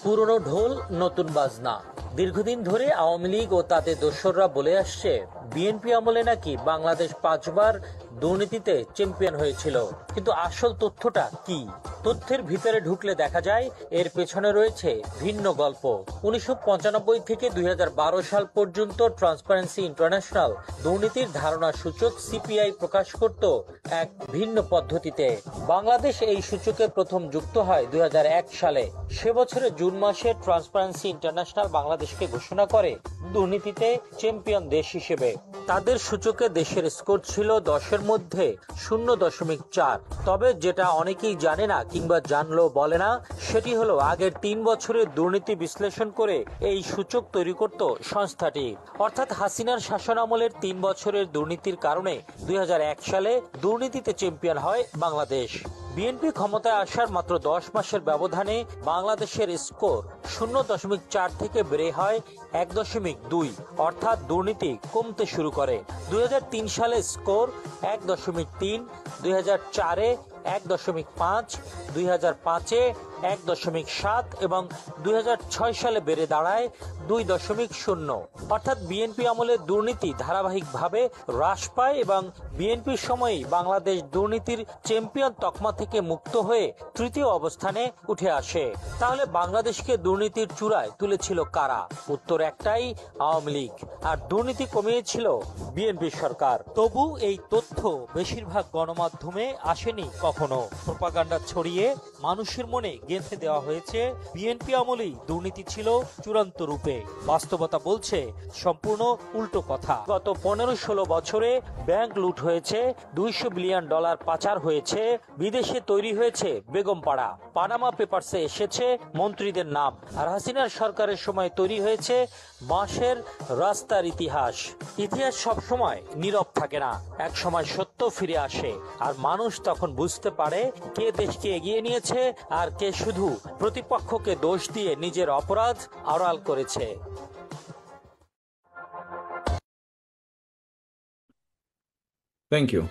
পুরনো ঢোল নতুন বাজনা। দীর্ঘদিন ধরে আওয়ামী লীগ ও তাদের দোসররা বলে আসছে, বিএনপি আমলে নাকি বাংলাদেশ ৫বার দুর্নীতিতে চ্যাম্পিয়ন হয়েছিল। কিন্তু আসল তথ্যটা কি? তথ্যের ভিতরে ঢুকলে দেখা যায় এর পেছনে রয়েছে ভিন্ন গল্প। ১৯৯৫ থেকে ২০১২ সাল পর্যন্ত ট্রান্সপারেন্সি ইন্টারন্যাশনাল দুর্নীতির ধারণা সূচক সিপিআই প্রকাশ করত এক ভিন্ন পদ্ধতিতে। বাংলাদেশ এই সূচকে প্রথম যুক্ত হয় ২০০১ সালে। সে বছরের জুন মাসে ট্রান্সপারেন্সি ইন্টারন্যাশনাল বাংলাদেশকে ঘোষণা করে দুর্নীতিতে চ্যাম্পিয়ন দেশ হিসেবে। তাদের সূচকে দেশের স্কোর ছিল ১০-এর মধ্যে ০.৪। তবে যেটা অনেকেই জানে না কিংবা জানলেও বলে না, সেটি হলো আগের ৩ বছরের দুর্নীতি বিশ্লেষণ করে এই সূচক তৈরি করত সংস্থাটি। অর্থাৎ হাসিনার শাসনামলের ৩ বছরের দুর্নীতির কারণে ২০০১ সালে দুর্নীতিতে চ্যাম্পিয়ন হয় বাংলাদেশ। বিএনপি ক্ষমতায় আসার মাত্র ১০ মাসের ব্যবধানে বাংলাদেশের স্কোর ০.৪ থেকে বেড়ে হয় ১.২, অর্থাৎ দুর্নীতি কমতে শুরু করে। ২০০৩ সালে স্কোর ১.৩, ২০০৪-এ ১.৫, ২০০৫-এ ১.৭ এবং ২০০৬ সালে বেড়ে দাঁড়ায় ২.০। অর্থাৎ বিএনপি আমলে দুর্নীতি ধারাবাহিকভাবে হ্রাস পায় এবং বিএনপির সময়েই বাংলাদেশ দুর্নীতির চ্যাম্পিয়ন তকমা থেকে মুক্ত হয়ে তৃতীয় অবস্থানে উঠে আসে। তাহলে বাংলাদেশকে দুর্নীতির চূড়ায় তুলেছিল কারা? উত্তর একটাই, আওয়ামী লীগ। আর দুর্নীতি কমিয়েছিল বিএনপি সরকার। তবু এই তথ্য বেশিরভাগ গণমাধ্যমে আসেনি কখনো। প্রোপাগান্ডা ছড়িয়ে মানুষের মনে গেঁথে দেওয়া হয়েছে বিএনপি আমলেই দুর্নীতি ছিল চূড়ান্ত রূপে। বাস্তবতা বলছে সম্পূর্ণ উল্টো কথা। গত ১৫-১৬ বছরে ব্যাংক লুট হয়েছে, $200 বিলিয়ন পাচার হয়েছে, বিদেশে তৈরি হয়েছে বেগমপাড়া, পানামা পেপারসে এসেছে মন্ত্রীদের নাম। আর হাসিনার সরকারের সময় তৈরি হয়েছে বাঁশের রাস্তার ইতিহাস। ইতিহাস সবসময় নীরব থাকে না, এক সময় সত্য ফিরে আসে আর মানুষ তখন বুঝতে পারে কে দেশকে এগিয়ে নিয়েছে আর কে শুধু প্রতিপক্ষকে দোষ দিয়ে নিজের অপরাধ আড়াল করেছে। Thank you.